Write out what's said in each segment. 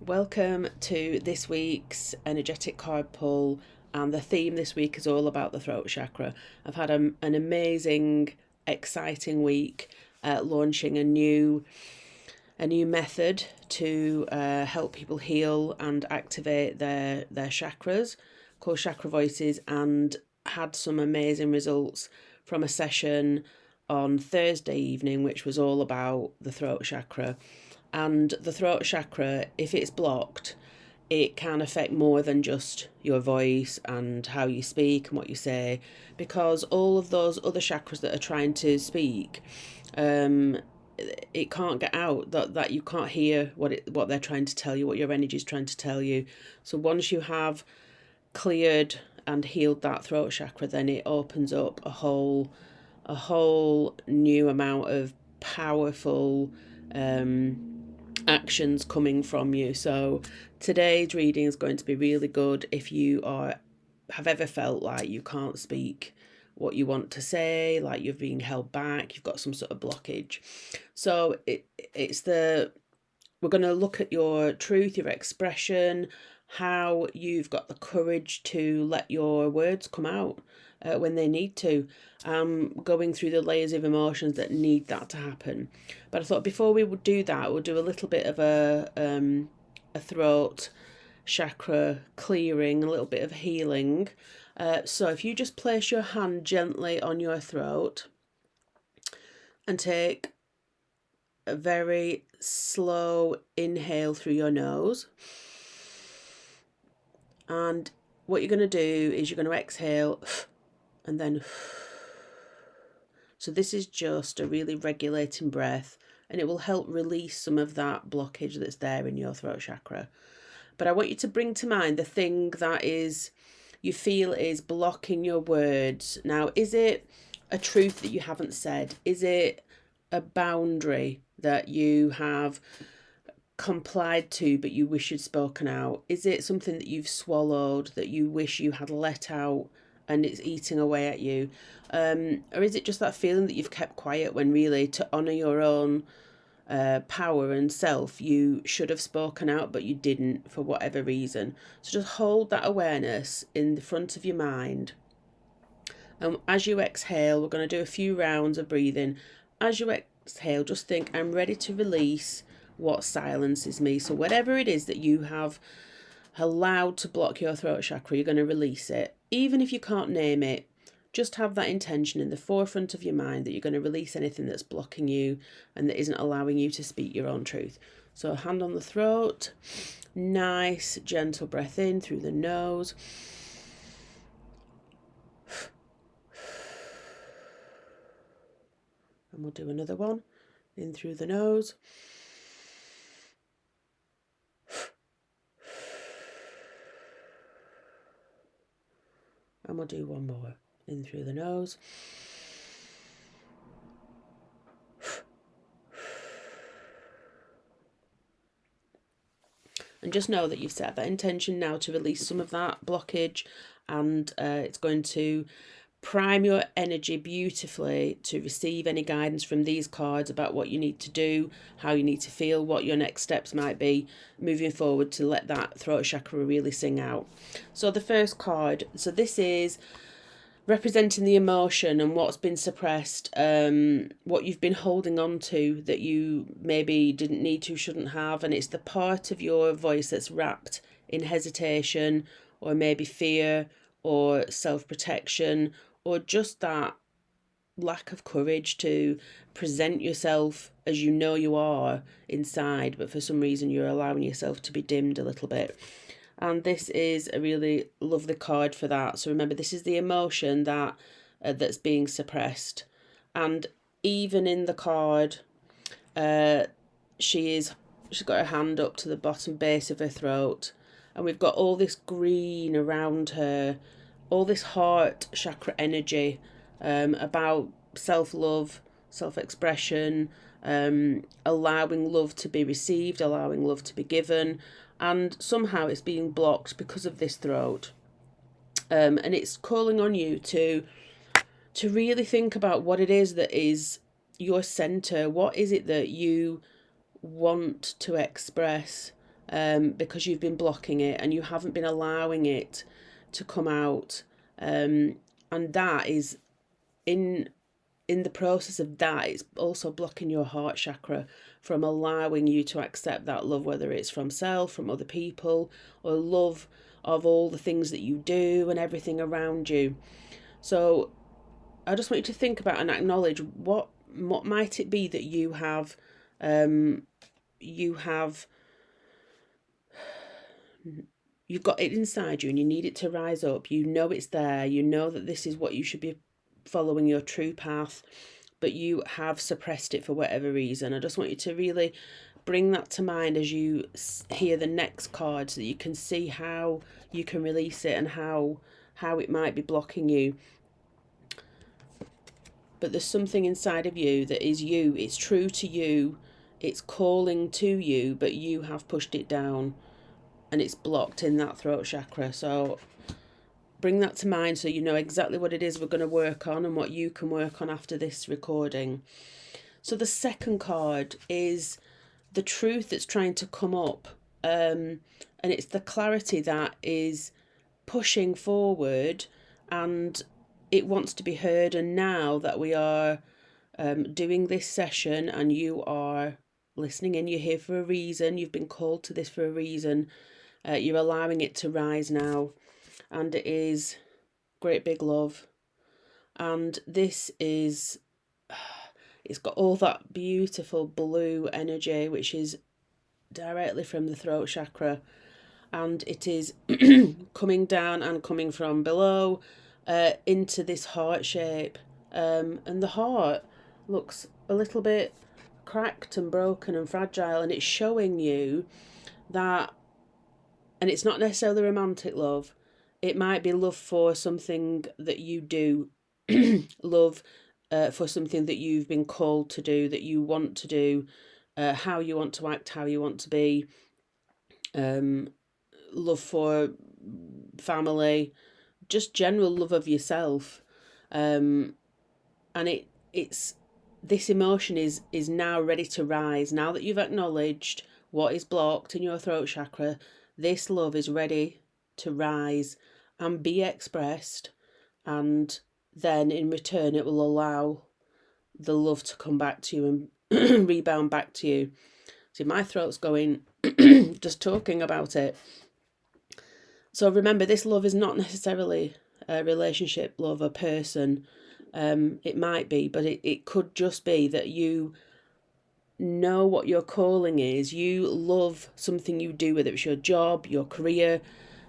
Welcome to this week's energetic card pull, and the theme this week is all about the throat chakra. I've had an amazing, exciting week launching a new method to help people heal and activate their chakras, called Chakra Voices, and had some amazing results from a session on Thursday evening, which was all about the throat chakra. And the throat chakra, if it's blocked, it can affect more than just your voice and how you speak and what you say, because all of those other chakras that are trying to speak, it can't get out, that you can't hear what they're trying to tell you, what your energy is trying to tell you. So once you have cleared and healed that throat chakra, then it opens up a whole new amount of powerful actions coming from you. So today's reading is going to be really good if you have ever felt like you can't speak what you want to say, like you're being held back, you've got some sort of blockage. So we're going to look at your truth, your expression, how you've got the courage to let your words come out when they need to, going through the layers of emotions that need that to happen. But I thought before we would do that, we'll do a little bit of a throat chakra clearing, a little bit of healing. So if you just place your hand gently on your throat and take a very slow inhale through your nose. And what you're going to do is you're going to exhale and then. So this is just a really regulating breath, and it will help release some of that blockage that's there in your throat chakra. But I want you to bring to mind the thing that you feel is blocking your words. Now, is it a truth that you haven't said? Is it a boundary that you have complied to but you wish you'd spoken out? Is it something that you've swallowed that you wish you had let out and it's eating away at you? Or is it just that feeling that you've kept quiet when really, to honour your own power and self, you should have spoken out but you didn't for whatever reason? So just hold that awareness in the front of your mind. And as you exhale, we're going to do a few rounds of breathing. As you exhale, just think, I'm ready to release what silences me. So whatever it is that you have allowed to block your throat chakra, you're going to release it. Even if you can't name it, just have that intention in the forefront of your mind that you're going to release anything that's blocking you and that isn't allowing you to speak your own truth. So hand on the throat, nice gentle breath in through the nose. And we'll do another one in through the nose. And we'll do one more in through the nose. And just know that you've set that intention now to release some of that blockage, and it's going to prime your energy beautifully to receive any guidance from these cards about what you need to do, how you need to feel, what your next steps might be moving forward to let that throat chakra really sing out. So the first card, so this is representing the emotion and what's been suppressed, what you've been holding on to that you maybe didn't need to, shouldn't have, and it's the part of your voice that's wrapped in hesitation or maybe fear or self-protection, or just that lack of courage to present yourself as you know you are inside, but for some reason you're allowing yourself to be dimmed a little bit. And this is a really lovely card for that. So remember, this is the emotion that's being suppressed. And even in the card, she's got her hand up to the bottom base of her throat, and we've got all this green around her, all this heart chakra energy, about self-love, self-expression, allowing love to be received, allowing love to be given, and somehow it's being blocked because of this throat. And it's calling on you to really think about what it is that is your center. What is it that you want to express? because you've been blocking it and you haven't been allowing it to come out. And that is in the process of that, it's also blocking your heart chakra from allowing you to accept that love, whether it's from self, from other people, or love of all the things that you do and everything around you. So I just want you to think about and acknowledge what might it be that you have you've got it inside you and you need it to rise up. You know it's there. You know that this is what you should be following, your true path, but you have suppressed it for whatever reason. I just want you to really bring that to mind as you hear the next card, so that you can see how you can release it and how it might be blocking you. But there's something inside of you that is you. It's true to you. It's calling to you, but you have pushed it down and it's blocked in that throat chakra. So bring that to mind so you know exactly what it is we're going to work on and what you can work on after this recording. So the second card is the truth that's trying to come up. And it's the clarity that is pushing forward and it wants to be heard. And now that we are doing this session and you are listening in, you're here for a reason, you've been called to this for a reason, you're allowing it to rise now. And it is great big love. And this is, it's got all that beautiful blue energy, which is directly from the throat chakra. And it is coming down and coming from below into this heart shape. And the heart looks a little bit cracked and broken and fragile. And it's showing you that, and it's not necessarily romantic love. It might be love for something that you do, love for something that you've been called to do, that you want to do, how you want to act, how you want to be, love for family, just general love of yourself. And it's this emotion is now ready to rise. Now that you've acknowledged what is blocked in your throat chakra, this love is ready to rise and be expressed, and then in return it will allow the love to come back to you and rebound back to you. See, my throat's going just talking about it. So remember, this love is not necessarily a relationship love, a person. It might be, but it could just be that you know what your calling is. You love something you do, whether it's your job, your career,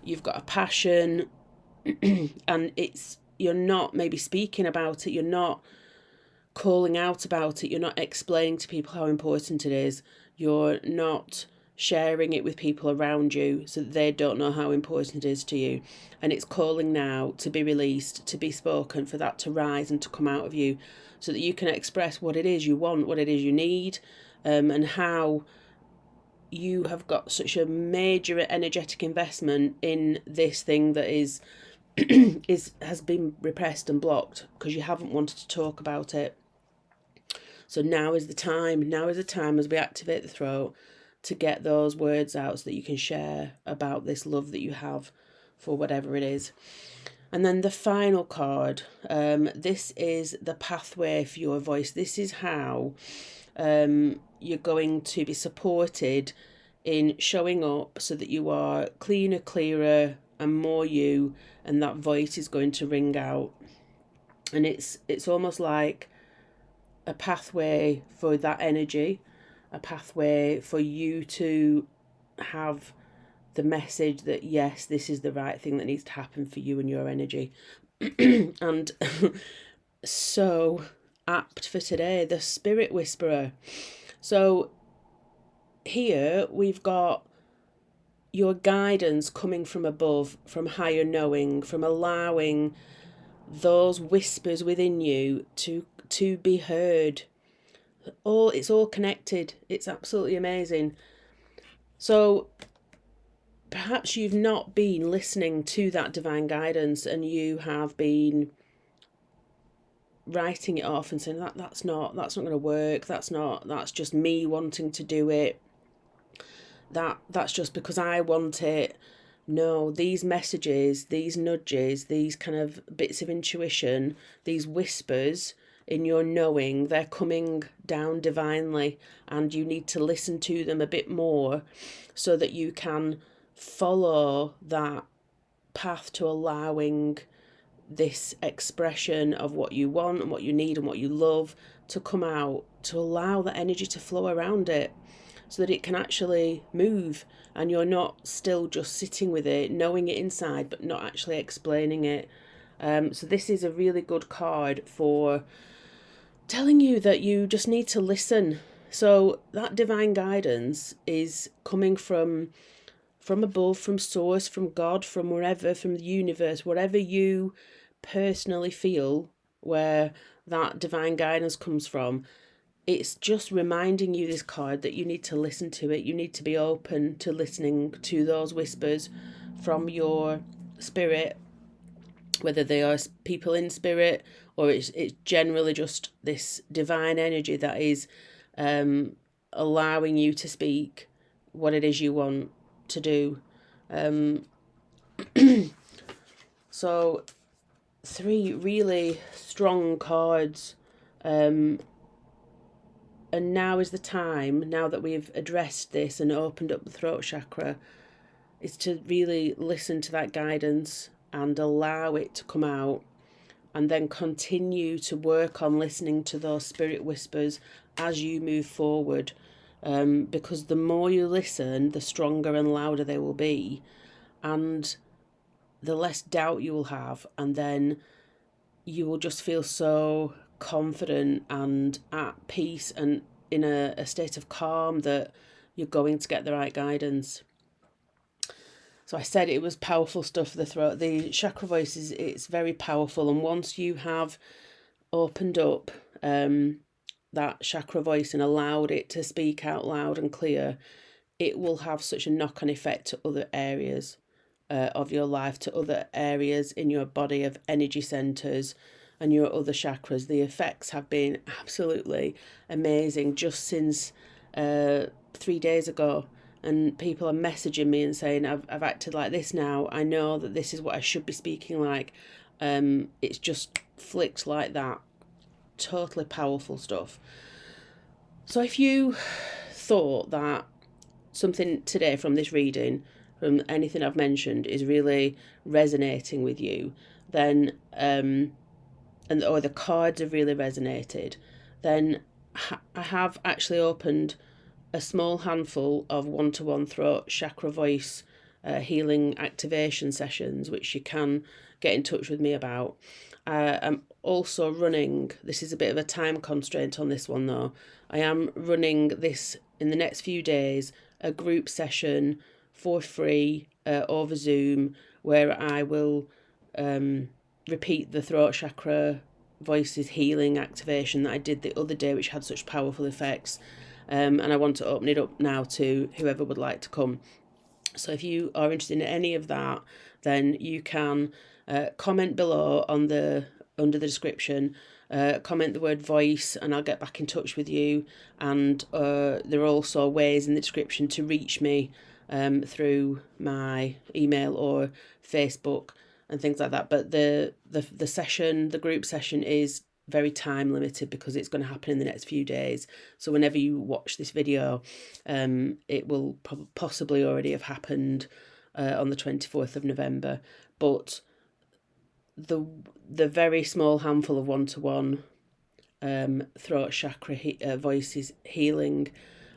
you've got a passion, and you're not maybe speaking about it, you're not calling out about it, you're not explaining to people how important it is, you're not sharing it with people around you so that they don't know how important it is to you. And it's calling now to be released, to be spoken, for that to rise and to come out of you, so that you can express what it is you want, what it is you need, and how you have got such a major energetic investment in this thing that has been repressed and blocked because you haven't wanted to talk about it. So now is the time. Now is the time, as we activate the throat, to get those words out so that you can share about this love that you have for whatever it is. And then the final card, this is the pathway for your voice. This is how you're going to be supported in showing up so that you are cleaner, clearer, and more you, and that voice is going to ring out. And it's almost like a pathway for that energy, a pathway for you to have the message that yes, this is the right thing that needs to happen for you and your energy. And so apt for today, the Spirit Whisperer. So here we've got your guidance coming from above, from higher knowing, from allowing those whispers within you to be heard. It's all connected. It's absolutely amazing. So perhaps you've not been listening to that divine guidance and you have been writing it off and saying that's not going to work, that's just me wanting to do it. that's just because I want it. No, these messages, these nudges, these kind of bits of intuition, these whispers in your knowing, they're coming down divinely, and you need to listen to them a bit more so that you can follow that path to allowing this expression of what you want and what you need and what you love to come out, to allow that energy to flow around it so that it can actually move, and you're not still just sitting with it, knowing it inside but not actually explaining it. So this is a really good card for telling you that you just need to listen. So that divine guidance is coming from above, from source, from God, from wherever, from the universe, whatever you personally feel where that divine guidance comes from. It's just reminding you, this card, that you need to listen to it. You need to be open to listening to those whispers from your spirit, whether they are people in spirit or it's generally just this divine energy that is allowing you to speak what it is you want to do. So 3 really strong cards, and now is the time, now that we've addressed this and opened up the throat chakra, is to really listen to that guidance and allow it to come out, and then continue to work on listening to those spirit whispers as you move forward, because the more you listen, the stronger and louder they will be, and the less doubt you will have, and then you will just feel so confident and at peace and in a state of calm that you're going to get the right guidance. So I said it was powerful stuff for the throat. The chakra voice it's very powerful, and once you have opened up that chakra voice and allowed it to speak out loud and clear, it will have such a knock-on effect to other areas of your life, to other areas in your body of energy centers and your other chakras. The effects have been absolutely amazing just since 3 days ago, and people are messaging me and saying, I've acted like this now, I know that this is what I should be speaking like. It's just flicked like that. Totally powerful stuff. So if you thought that something today from this reading, from anything I've mentioned, is really resonating with you, then or the cards have really resonated, then I have actually opened a small handful of one-to-one throat chakra voice healing activation sessions, which you can get in touch with me about. I'm also running, this is a bit of a time constraint on this one though, I am running this in the next few days, a group session for free over Zoom, where I will repeat the throat chakra voices healing activation that I did the other day, which had such powerful effects. And I want to open it up now to whoever would like to come. So if you are interested in any of that, then you can comment below on under the description, comment the word voice, and I'll get back in touch with you. And there are also ways in the description to reach me through my email or Facebook and things like that. But the session, the group session, is very time limited because it's going to happen in the next few days. So whenever you watch this video, it will possibly already have happened on the 24th of November. But the very small handful of one-to-one throat chakra voices healing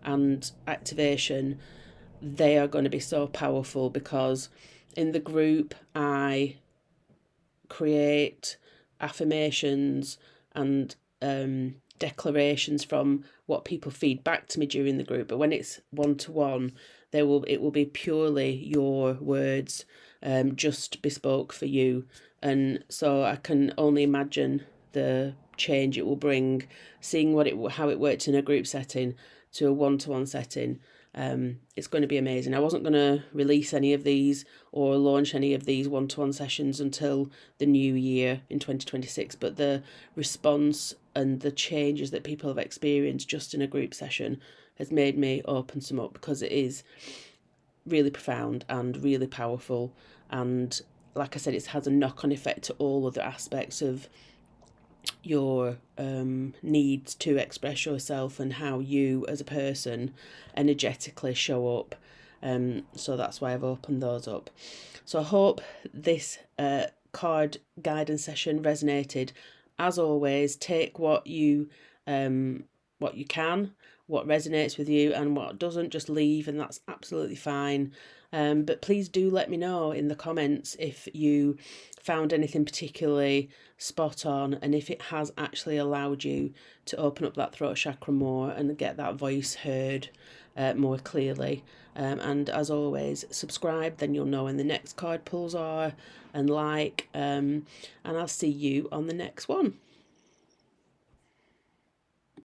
and activation, they are going to be so powerful, because in the group I create affirmations and declarations from what people feed back to me during the group. But when it's one-to-one, it will be purely your words, just bespoke for you. And so I can only imagine the change it will bring, seeing how it worked in a group setting to a one-to-one setting. It's going to be amazing. I wasn't going to release any of these or launch any of these one-to-one sessions until the new year in 2026, but the response and the changes that people have experienced just in a group session has made me open some up, because it is really profound and really powerful. And like I said, it has a knock-on effect to all other aspects of your needs to express yourself and how you as a person energetically show up. So that's why I've opened those up. So I hope this card guidance session resonated. As always, take what you can, what resonates with you, and what doesn't, just leave, and that's absolutely fine. But please do let me know in the comments if you found anything particularly spot on, and if it has actually allowed you to open up that throat chakra more and get that voice heard more clearly. And as always, subscribe, then you'll know when the next card pulls are, and like, and I'll see you on the next one.